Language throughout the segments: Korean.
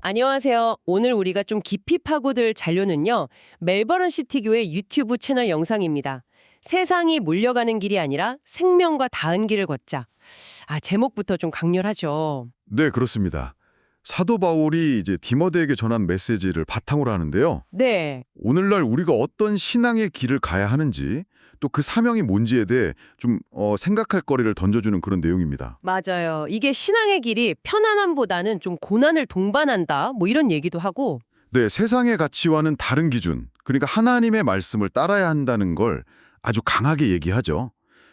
안녕하세요. 오늘 우리가 좀 깊이 파고들 잔료는요. 멜버른 시티교회 유튜브 채널 영상입니다. 세상이 몰려가는 길이 아니라 생명과 닿은 길을 걷자. 제목부터 좀 강렬하죠. 네, 그렇습니다. 사도 바울이 이제 디모데에게 전한 메시지를 바탕으로 하는데요. 네. 오늘날 우리가 어떤 신앙의 길을 가야 하는지 또 그 사명이 뭔지에 대해 좀 생각할 거리를 던져주는 그런 내용입니다. 맞아요. 이게 신앙의 길이 편안함보다는 좀 고난을 동반한다. 뭐 이런 얘기도 하고. 네, 세상의 가치와는 다른 기준, 그러니까 하나님의 말씀을 따라야 한다는 걸 아주 강하게 얘기하죠.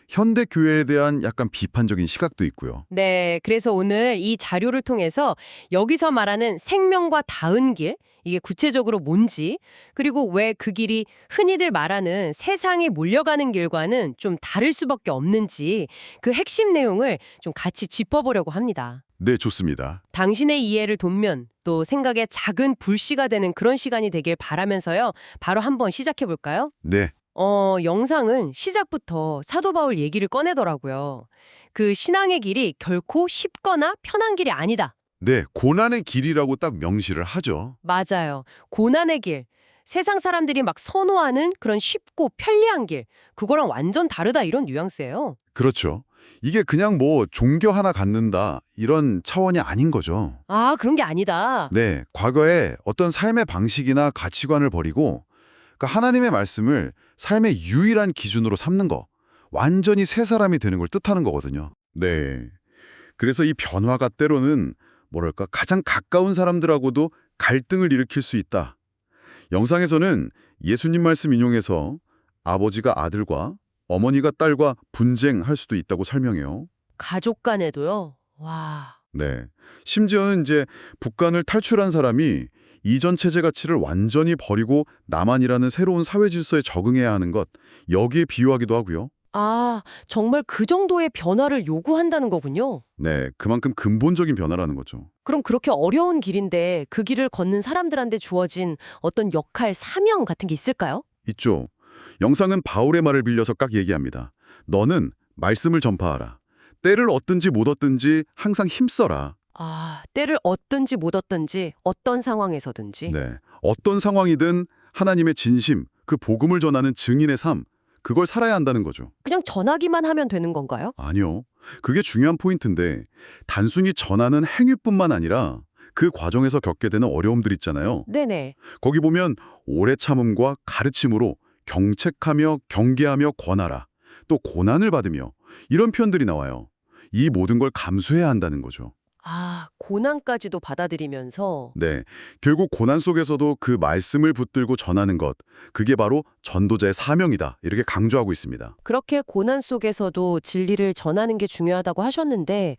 현대 교회에 대한 약간 비판적인 시각도 있고요. 네. 그래서 오늘 이 자료를 통해서 여기서 말하는 생명과 닿은 길, 이게 구체적으로 뭔지, 그리고 왜 그 길이 흔히들 말하는 세상에 몰려가는 길과는 좀 다를 수밖에 없는지 그 핵심 내용을 좀 같이 짚어보려고 합니다. 네, 좋습니다. 당신의 이해를 돕면 또 생각에 작은 불씨가 되는 그런 시간이 되길 바라면서요. 바로 한번 시작해 볼까요? 네, 영상은 시작부터 사도 바울 얘기를 꺼내더라고요. 그 신앙의 길이 결코 쉽거나 편한 길이 아니다. 네, 고난의 길이라고 딱 명시를 하죠. 맞아요. 고난의 길. 세상 사람들이 막 선호하는 그런 쉽고 편리한 길. 그거랑 완전 다르다 이런 뉘앙스예요. 그렇죠. 이게 그냥 뭐 종교 하나 갖는다 이런 차원이 아닌 거죠. 그런 게 아니다. 네, 과거에 어떤 삶의 방식이나 가치관을 버리고 그러니까 하나님의 말씀을 삶의 유일한 기준으로 삼는 거, 완전히 새 사람이 되는 걸 뜻하는 거거든요. 네, 그래서 이 변화가 때로는 뭐랄까 가장 가까운 사람들하고도 갈등을 일으킬 수 있다. 영상에서는 예수님 말씀 인용해서 아버지가 아들과 어머니가 딸과 분쟁할 수도 있다고 설명해요. 가족 간에도요. 와. 네, 심지어는 이제 북한을 탈출한 사람이 이전 체제 가치를 완전히 버리고 나만이라는 새로운 사회 질서에 적응해야 하는 것, 여기에 비유하기도 하고요. 정말 그 정도의 변화를 요구한다는 거군요. 네, 그만큼 근본적인 변화라는 거죠. 그럼 그렇게 어려운 길인데 그 길을 걷는 사람들한테 주어진 어떤 역할, 사명 같은 게 있을까요? 있죠. 영상은 바울의 말을 빌려서 깍 얘기합니다. 너는 말씀을 전파하라. 때를 얻든지 못 얻든지 항상 힘써라. 때를 얻든지 못 얻든지 어떤 상황에서든지. 네, 어떤 상황이든 하나님의 진심, 그 복음을 전하는 증인의 삶, 그걸 살아야 한다는 거죠. 그냥 전하기만 하면 되는 건가요? 아니요. 그게 중요한 포인트인데 단순히 전하는 행위뿐만 아니라 그 과정에서 겪게 되는 어려움들 있잖아요. 네네. 거기 보면 오래 참음과 가르침으로 경책하며 경계하며 권하라. 또 고난을 받으며 이런 표현들이 나와요. 이 모든 걸 감수해야 한다는 거죠. 고난까지도 받아들이면서. 네, 결국 고난 속에서도 그 말씀을 붙들고 전하는 것, 그게 바로 전도자의 사명이다. 이렇게 강조하고 있습니다. 그렇게 고난 속에서도 진리를 전하는 게 중요하다고 하셨는데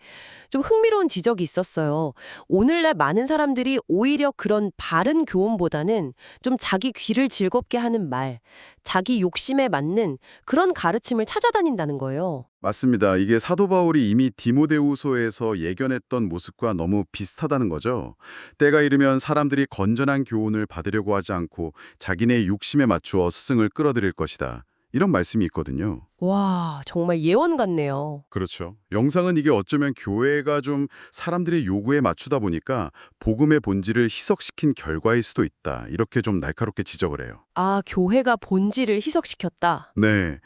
좀 흥미로운 지적이 있었어요. 오늘날 많은 사람들이 오히려 그런 바른 교훈보다는 좀 자기 귀를 즐겁게 하는 말, 자기 욕심에 맞는 그런 가르침을 찾아다닌다는 거예요. 맞습니다. 이게 사도 바울이 이미 디모데후서에서 예견했던 모습과 너무 비슷하다는 거죠. 때가 이르면 사람들이 건전한 교훈을 받으려고 하지 않고 자기네 욕심에 맞추어 스승을 끌어들일 것이다. 이런 말씀이 있거든요. 와, 정말 예언 같네요. 그렇죠. 영상은 이게 어쩌면 교회가 좀 사람들의 요구에 맞추다 보니까 복음의 본질을 희석시킨 결과일 수도 있다. 이렇게 좀 날카롭게 지적을 해요. 교회가 본질을 희석시켰다. 네.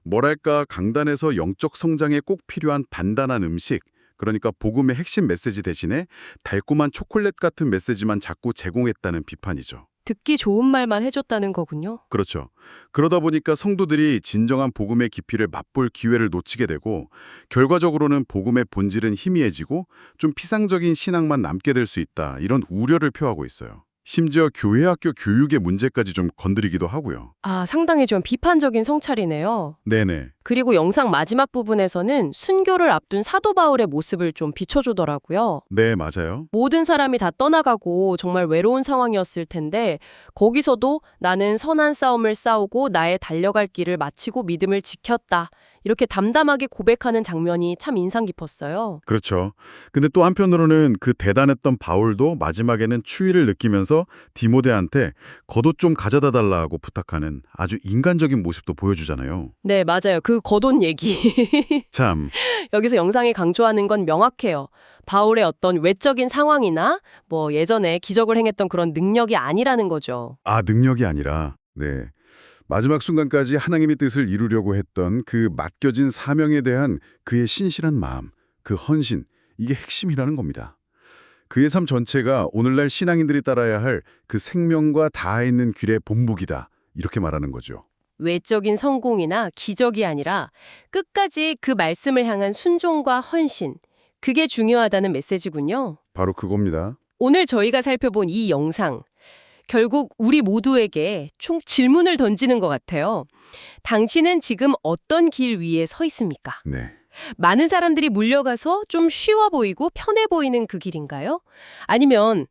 뭐랄까 강단에서 영적 성장에 꼭 필요한 단단한 음식, 그러니까 복음의 핵심 메시지 대신에 달콤한 초콜릿 같은 메시지만 자꾸 제공했다는 비판이죠. 듣기 좋은 말만 해줬다는 거군요. 그렇죠. 그러다 보니까 성도들이 진정한 복음의 깊이를 맛볼 기회를 놓치게 되고 결과적으로는 복음의 본질은 희미해지고 좀 피상적인 신앙만 남게 될 수 있다. 이런 우려를 표하고 있어요. 심지어 교회 학교 교육의 문제까지 좀 건드리기도 하고요. 상당히 좀 비판적인 성찰이네요. 네네. 그리고 영상 마지막 부분에서는 순교를 앞둔 사도 바울의 모습을 좀 비춰주더라고요. 네, 맞아요. 모든 사람이 다 떠나가고 정말 외로운 상황이었을 텐데 거기서도 나는 선한 싸움을 싸우고 나의 달려갈 길을 마치고 믿음을 지켰다. 이렇게 담담하게 고백하는 장면이 참 인상 깊었어요. 그렇죠. 근데 또 한편으로는 그 대단했던 바울도 마지막에는 추위를 느끼면서 디모데한테 겉옷 좀 가져다 달라고 부탁하는 아주 인간적인 모습도 보여주잖아요. 네, 맞아요. 그 겉옷 얘기. 참, 여기서 영상이 강조하는 건 명확해요. 바울의 어떤 외적인 상황이나 뭐 예전에 기적을 행했던 그런 능력이 아니라는 거죠. 능력이 아니라, 네. 마지막 순간까지 하나님의 뜻을 이루려고 했던 그 맡겨진 사명에 대한 그의 신실한 마음, 그 헌신, 이게 핵심이라는 겁니다. 그의 삶 전체가 오늘날 신앙인들이 따라야 할 그 생명과 닿아 있는 길의 본보기다. 이렇게 말하는 거죠. 외적인 성공이나 기적이 아니라 끝까지 그 말씀을 향한 순종과 헌신, 그게 중요하다는 메시지군요. 바로 그겁니다. 오늘 저희가 살펴본 이 영상, 결국 우리 모두에게 총 질문을 던지는 것 같아요. 당신은 지금 어떤 길 위에 서 있습니까? 네. 많은 사람들이 물려가서 좀 쉬워 보이고 편해 보이는 그 길인가요? 아니면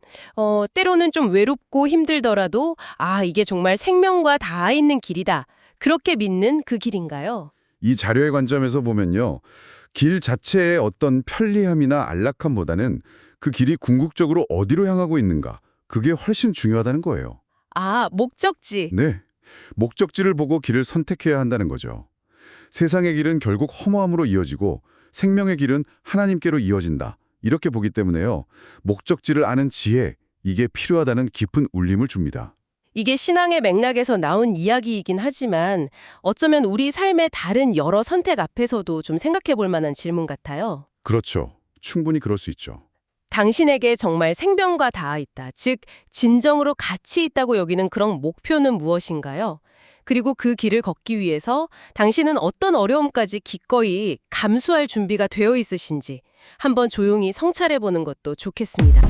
때로는 좀 외롭고 힘들더라도 이게 정말 생명과 닿아 있는 길이다. 그렇게 믿는 그 길인가요? 이 자료의 관점에서 보면요. 길 자체의 어떤 편리함이나 안락함보다는 그 길이 궁극적으로 어디로 향하고 있는가, 그게 훨씬 중요하다는 거예요. 목적지. 네. 목적지를 보고 길을 선택해야 한다는 거죠. 세상의 길은 결국 허무함으로 이어지고 생명의 길은 하나님께로 이어진다. 이렇게 보기 때문에요. 목적지를 아는 지혜, 이게 필요하다는 깊은 울림을 줍니다. 이게 신앙의 맥락에서 나온 이야기이긴 하지만 어쩌면 우리 삶의 다른 여러 선택 앞에서도 좀 생각해 볼 만한 질문 같아요. 그렇죠. 충분히 그럴 수 있죠. 당신에게 정말 생명과 닿아 있다. 즉, 진정으로 가치 있다고 여기는 그런 목표는 무엇인가요? 그리고 그 길을 걷기 위해서 당신은 어떤 어려움까지 기꺼이 감수할 준비가 되어 있으신지 한번 조용히 성찰해 보는 것도 좋겠습니다.